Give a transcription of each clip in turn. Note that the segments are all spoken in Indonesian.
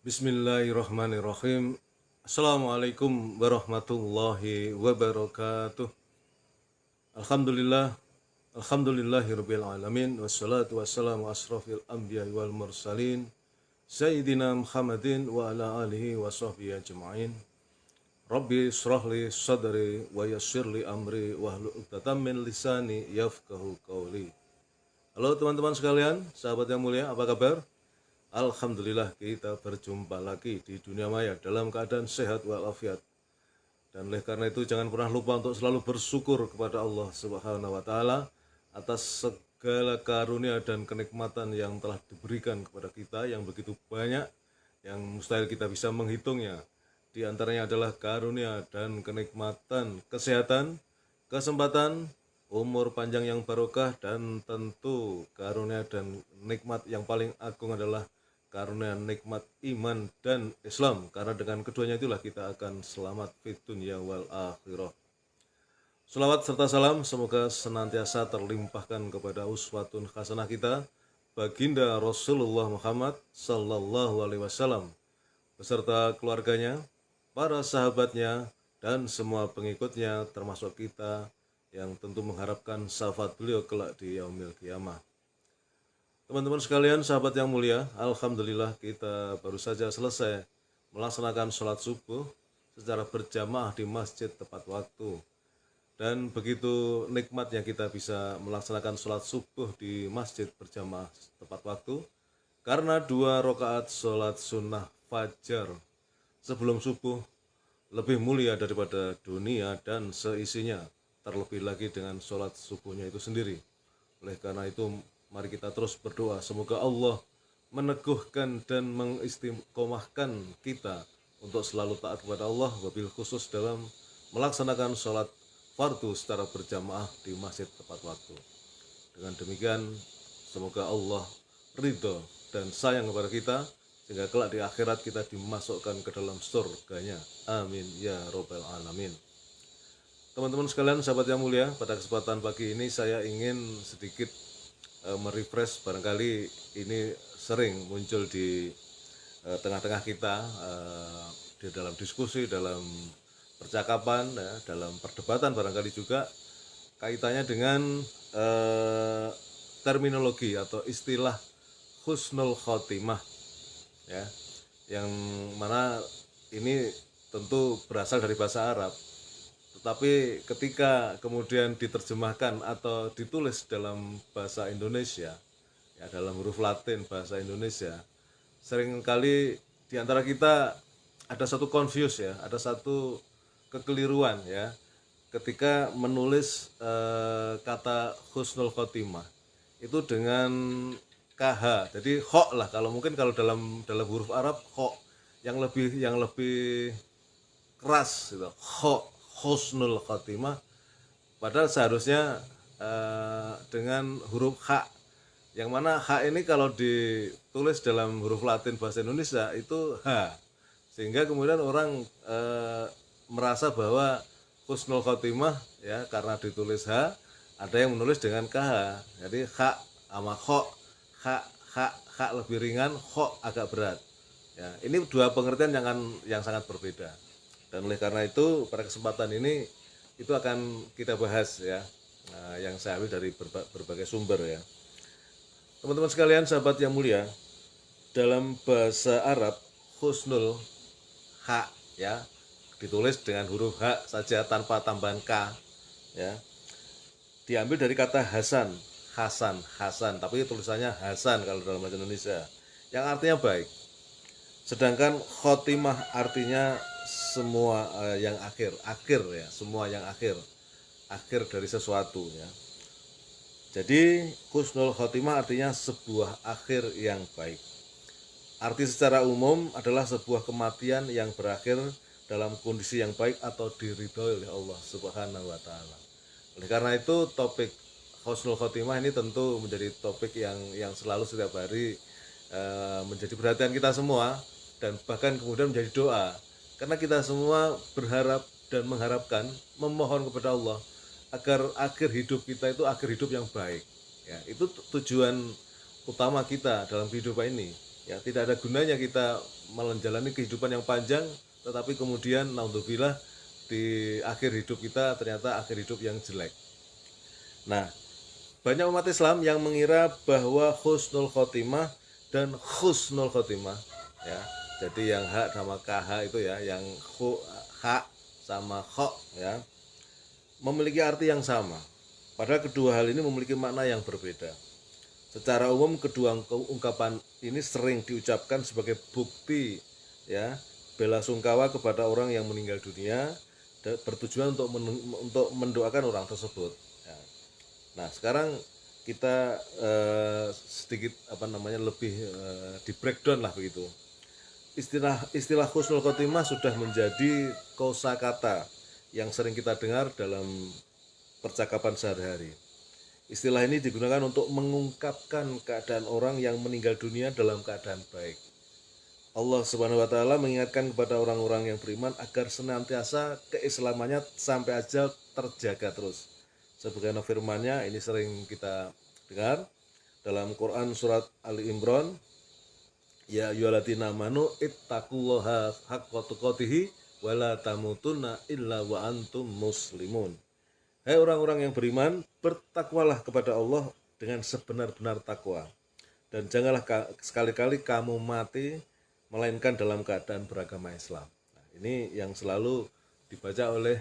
Bismillahirrahmanirrahim. Assalamualaikum warahmatullahi wabarakatuh. Alhamdulillah, alhamdulillahirabbil alamin wassalatu wassalamu asrofil anbiya'i wal mursalin sayyidina Muhammadin wa ala alihi wa sahbihi ajma'in. Rabbi israh li sadri wa yassir li amri wahlul 'uqdatam min lisani yafqahu qawli. Halo teman-teman sekalian, sahabat yang mulia, apa kabar? Alhamdulillah kita berjumpa lagi di dunia maya dalam keadaan sehat walafiat. Dan oleh karena itu jangan pernah lupa untuk selalu bersyukur kepada Allah Subhanahu wa taala atas segala karunia dan kenikmatan yang telah diberikan kepada kita yang begitu banyak yang mustahil kita bisa menghitungnya. Di antaranya adalah karunia dan kenikmatan kesehatan, kesempatan, umur panjang yang barokah, dan tentu karunia dan nikmat yang paling agung adalah karunia nikmat iman dan Islam, karena dengan keduanya itulah kita akan selamat fid dunya wal akhirah. Selawat serta salam semoga senantiasa terlimpahkan kepada uswatun hasanah kita baginda Rasulullah Muhammad sallallahu alaihi wasallam beserta keluarganya, para sahabatnya, dan semua pengikutnya termasuk kita yang tentu mengharapkan syafaat beliau kelak di yaumil qiyamah. Teman-teman sekalian, sahabat yang mulia, alhamdulillah kita baru saja selesai melaksanakan sholat subuh secara berjamaah di masjid tepat waktu. Dan begitu nikmatnya kita bisa melaksanakan sholat subuh di masjid berjamaah tepat waktu, karena 2 rakaat sholat sunnah fajar sebelum subuh lebih mulia daripada dunia dan seisinya, terlebih lagi dengan sholat subuhnya itu sendiri. Oleh karena itu, mari kita terus berdoa semoga Allah meneguhkan dan mengistiqomahkan kita untuk selalu taat kepada Allah, wabil khusus dalam melaksanakan sholat fardu secara berjamaah di masjid tepat waktu. Dengan demikian, semoga Allah ridho dan sayang kepada kita, sehingga kelak di akhirat kita dimasukkan ke dalam surganya. Amin ya robbal alamin. Teman-teman sekalian, sahabat yang mulia, pada kesempatan pagi ini saya ingin sedikit merefresh, barangkali ini sering muncul di tengah-tengah kita, di dalam diskusi, dalam percakapan, dalam perdebatan barangkali juga kaitannya dengan terminologi atau istilah husnul khotimah, ya, yang mana ini tentu berasal dari bahasa Arab. Tetapi ketika kemudian diterjemahkan atau ditulis dalam bahasa Indonesia, ya, dalam huruf Latin bahasa Indonesia, seringkali di antara kita ada satu confuse, ya, ada satu kekeliruan, ya, ketika menulis kata husnul khotimah itu dengan KH. Jadi kho lah, kalau mungkin kalau dalam huruf Arab kho yang lebih keras gitu. Kho, husnul khotimah, padahal seharusnya dengan huruf H, yang mana H ini kalau ditulis dalam huruf Latin bahasa Indonesia itu H, sehingga kemudian orang merasa bahwa husnul khotimah, ya, karena ditulis H, ada yang menulis dengan KH. Jadi H sama kho, H lebih ringan, kho agak berat. Ya, ini dua pengertian yang sangat berbeda. Dan oleh karena itu pada kesempatan ini itu akan kita bahas, ya, yang saya ambil dari berbagai sumber, ya. Teman-teman sekalian, sahabat yang mulia, dalam bahasa Arab husnul H, ya, ditulis dengan huruf H saja tanpa tambahan K, ya, diambil dari kata Hasan, tapi tulisannya Hasan kalau dalam bahasa Indonesia, yang artinya baik. Sedangkan khotimah artinya semua yang akhir, ya, semua yang akhir dari sesuatu, ya. Jadi husnul khotimah artinya sebuah akhir yang baik. Arti secara umum adalah sebuah kematian yang berakhir dalam kondisi yang baik atau diridhoi oleh Allah Subhanahu wa taala. Oleh karena itu topik husnul khotimah ini tentu menjadi topik yang selalu setiap hari menjadi perhatian kita semua, dan bahkan kemudian menjadi doa. Karena kita semua berharap dan mengharapkan, memohon kepada Allah agar akhir hidup kita itu akhir hidup yang baik. Ya, itu tujuan utama kita dalam kehidupan ini. Ya, tidak ada gunanya kita menjalani kehidupan yang panjang, tetapi kemudian naudzubillah di akhir hidup kita ternyata akhir hidup yang jelek. Nah, banyak umat Islam yang mengira bahwa husnul khotimah dan husnul khotimah, ya. Jadi yang hak sama kh itu ya, yang hak sama kho ya, memiliki arti yang sama. Padahal kedua hal ini memiliki makna yang berbeda. Secara umum kedua ungkapan ini sering diucapkan sebagai bukti ya bela sungkawa kepada orang yang meninggal dunia dan bertujuan untuk mendoakan orang tersebut. Ya. Nah sekarang kita sedikit lebih di breakdown lah begitu. Istilah husnul khotimah sudah menjadi kosakata yang sering kita dengar dalam percakapan sehari-hari. Istilah ini digunakan untuk mengungkapkan keadaan orang yang meninggal dunia dalam keadaan baik. Allah Subhanahu wa taala mengingatkan kepada orang-orang yang beriman agar senantiasa keislamannya sampai ajal terjaga terus. Sebagaimana firman-Nya ini sering kita dengar dalam Quran surat Ali Imran, ya ayyuhalladzina amanu ittaqullaha haqqa tuqatih wa la tamutunna illa wa antum muslimun. Hai orang-orang yang beriman, bertakwalah kepada Allah dengan sebenar-benar takwa. Dan janganlah sekali-kali kamu mati melainkan dalam keadaan beragama Islam. Nah, ini yang selalu dibaca oleh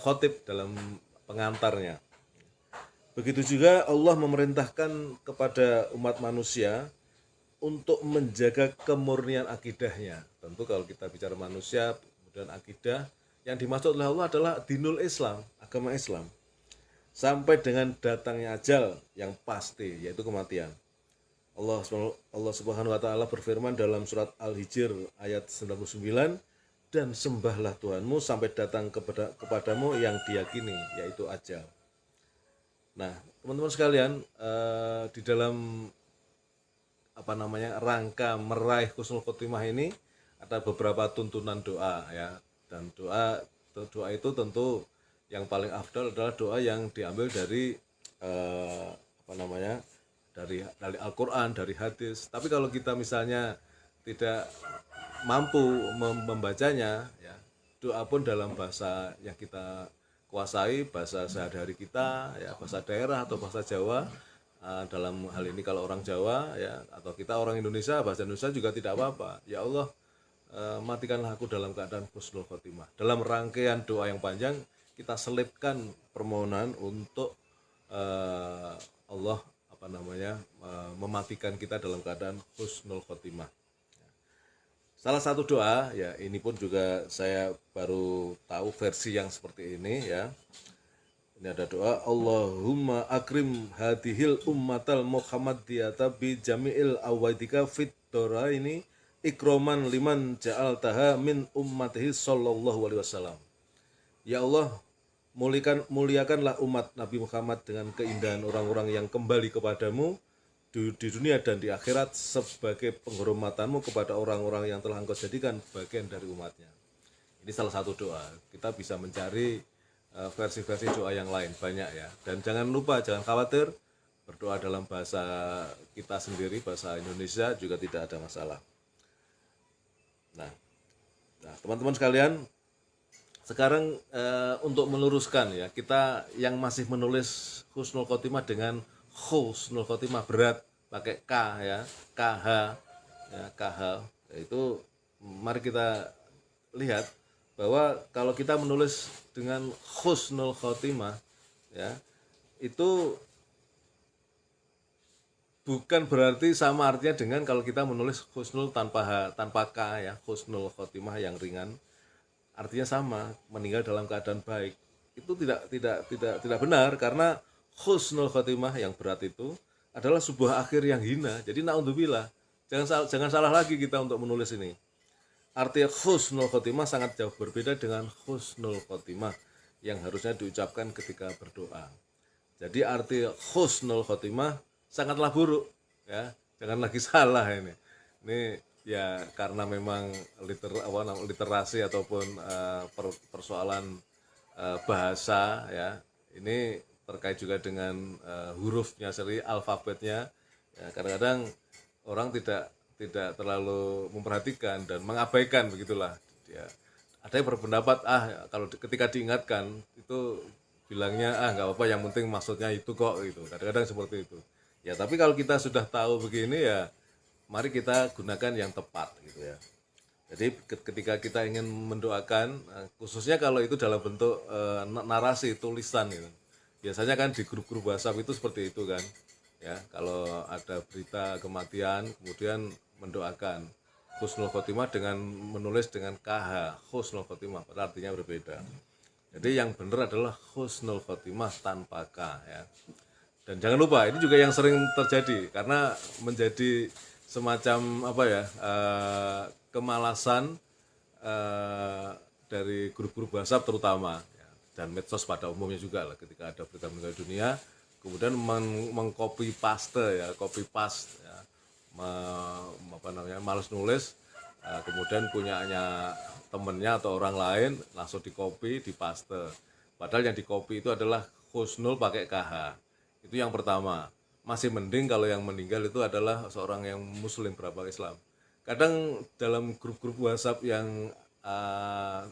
khotib dalam pengantarnya. Begitu juga Allah memerintahkan kepada umat manusia untuk menjaga kemurnian akidahnya. Tentu kalau kita bicara manusia, kemudian akidah, yang dimaksud oleh Allah adalah dinul Islam, agama Islam. Sampai dengan datangnya ajal yang pasti, yaitu kematian. Allah Subhanahu wa taala berfirman dalam surat Al-Hijr ayat 99, dan sembahlah Tuhanmu sampai datang kepadamu yang diyakini, yaitu ajal. Nah, teman-teman sekalian, di dalam rangka meraih husnul khotimah ini ada beberapa tuntunan doa ya, dan doa itu tentu yang paling afdal adalah doa yang diambil dari dari Al-Qur'an, dari hadis. Tapi kalau kita misalnya tidak mampu membacanya ya, doa pun dalam bahasa yang kita kuasai, bahasa sehari-hari kita ya, bahasa daerah atau bahasa Jawa. Dalam hal ini kalau orang Jawa ya, atau kita orang Indonesia, bahasa Indonesia juga tidak apa-apa. Ya Allah, matikanlah aku dalam keadaan husnul khotimah. Dalam rangkaian doa yang panjang kita selipkan permohonan untuk Allah mematikan kita dalam keadaan husnul khotimah. Salah satu doa ya, ini pun juga saya baru tahu versi yang seperti ini ya. Ini ada doa, Allahumma akrim hadihil ummatal Muhammadiyata bi jami'il awadika fit ini ikroman liman ja'altaha min ummatihi sallallahu alaihi wasallam. Ya Allah, muliakanlah umat Nabi Muhammad dengan keindahan orang-orang yang kembali kepadamu di dunia dan di akhirat sebagai penghormatanmu kepada orang-orang yang telah engkau jadikan bagian dari umatnya. Ini salah satu doa. Kita bisa mencari versi-versi doa yang lain banyak ya. Dan jangan lupa, jangan khawatir, berdoa dalam bahasa kita sendiri, bahasa Indonesia juga tidak ada masalah. Nah teman-teman sekalian, sekarang untuk meluruskan ya, kita yang masih menulis husnul khotimah dengan husnul khotimah berat pakai K ya, KH ya, KH, itu mari kita lihat bahwa kalau kita menulis dengan husnul khotimah ya, itu bukan berarti sama artinya dengan kalau kita menulis husnul tanpa K ya, husnul khotimah yang ringan. Artinya sama, meninggal dalam keadaan baik. Itu tidak benar, karena husnul khotimah yang berat itu adalah sebuah akhir yang hina. Jadi naudzubillah, jangan salah lagi kita untuk menulis ini. Arti husnul khotimah sangat jauh berbeda dengan husnul khotimah yang harusnya diucapkan ketika berdoa. Jadi arti husnul khotimah sangatlah buruk ya, jangan lagi salah ini. Ini ya karena memang literasi ataupun persoalan bahasa ya, ini terkait juga dengan hurufnya sendiri, alfabetnya ya, kadang-kadang orang tidak tidak terlalu memperhatikan dan mengabaikan begitulah. Ya. Ada yang berpendapat kalau ketika diingatkan itu bilangnya nggak apa-apa, yang penting maksudnya itu kok gitu. Kadang-kadang seperti itu. Ya tapi kalau kita sudah tahu begini ya mari kita gunakan yang tepat gitu ya. Jadi ketika kita ingin mendoakan, khususnya kalau itu dalam bentuk narasi tulisan gitu. Biasanya kan di grup-grup WhatsApp itu seperti itu kan. Ya, kalau ada berita kematian kemudian mendoakan husnul khotimah dengan menulis dengan KH, husnul khotimah, pada artinya berbeda. Jadi yang benar adalah husnul khotimah tanpa K ya. Dan jangan lupa ini juga yang sering terjadi karena menjadi semacam kemalasan dari grup-grup WhatsApp terutama ya, dan medsos pada umumnya juga lah, ketika ada berita meninggal dunia kemudian mengcopy paste ya, copy paste ya, malas nulis, kemudian punyanya temennya atau orang lain langsung di copy, di paste, padahal yang di copy itu adalah husnul pakai KH. Itu yang pertama. Masih mending kalau yang meninggal itu adalah seorang yang muslim beragama Islam. Kadang dalam grup-grup WhatsApp yang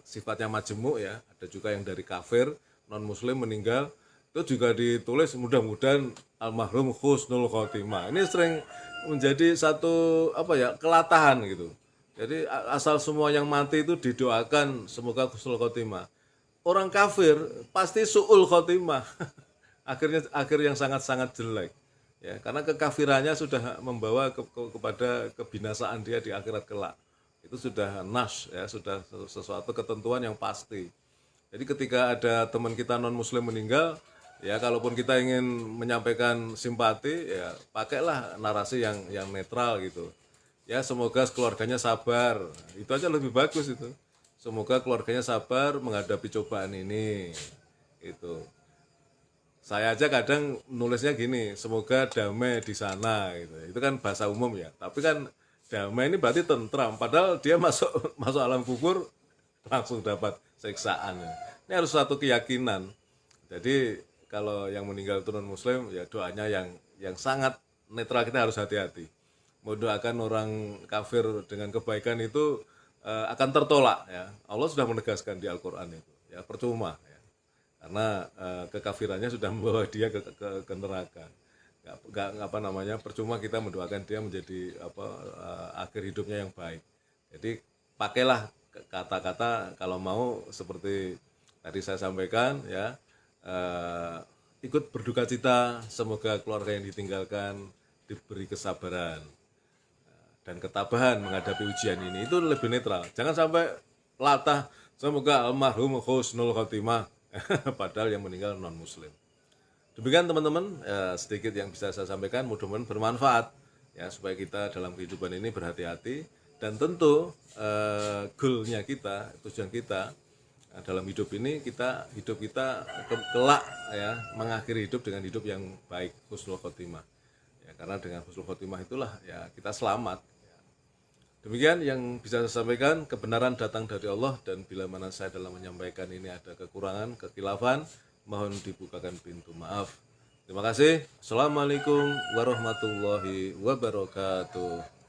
sifatnya majemuk ya, ada juga yang dari kafir, non muslim meninggal, itu juga ditulis mudah-mudahan almarhum husnul khotimah. Ini sering menjadi satu kelatahan gitu. Jadi asal semua yang mati itu didoakan semoga husnul khotimah. Orang kafir pasti su'ul khotimah. Akhir yang sangat-sangat jelek. Ya, karena kekafirannya sudah membawa kepada kebinasaan dia di akhirat kelak. Itu sudah nas ya, sudah sesuatu ketentuan yang pasti. Jadi ketika ada teman kita non muslim meninggal, ya kalaupun kita ingin menyampaikan simpati, ya pakailah narasi yang netral gitu. Ya semoga keluarganya sabar, itu aja lebih bagus itu. Semoga keluarganya sabar menghadapi cobaan ini, itu. Saya aja kadang nulisnya gini, semoga damai di sana gitu. Itu kan bahasa umum ya. Tapi kan damai ini berarti tentram, padahal dia masuk alam kubur langsung dapat siksaan. Ini harus satu keyakinan. Jadi kalau yang meninggal itu non muslim ya doanya yang sangat netral, kita harus hati-hati. Mau doakan orang kafir dengan kebaikan itu akan tertolak ya. Allah sudah menegaskan di Al-Qur'an itu. Ya percuma. Karena kekafirannya sudah membawa dia ke neraka. Percuma kita mendoakan dia menjadi akhir hidupnya yang baik. Jadi pakailah kata-kata kalau mau seperti tadi saya sampaikan ya, ikut berduka cita, semoga keluarga yang ditinggalkan diberi kesabaran dan ketabahan menghadapi ujian ini. Itu lebih netral. Jangan sampai latah semoga almarhum husnul khotimah padahal yang meninggal non muslim. Demikian teman-teman, sedikit yang bisa saya sampaikan, mudah-mudahan bermanfaat ya, supaya kita dalam kehidupan ini berhati-hati dan tentu goalnya kita, tujuan kita dalam hidup ini, hidup kita kelak ya, mengakhiri hidup dengan hidup yang baik, husnul khotimah ya, karena dengan husnul khotimah itulah ya kita selamat. Demikian yang bisa saya sampaikan, kebenaran datang dari Allah dan bila mana saya dalam menyampaikan ini ada kekurangan, kekhilafan, mohon dibukakan pintu maaf. Terima kasih. Assalamualaikum warahmatullahi wabarakatuh.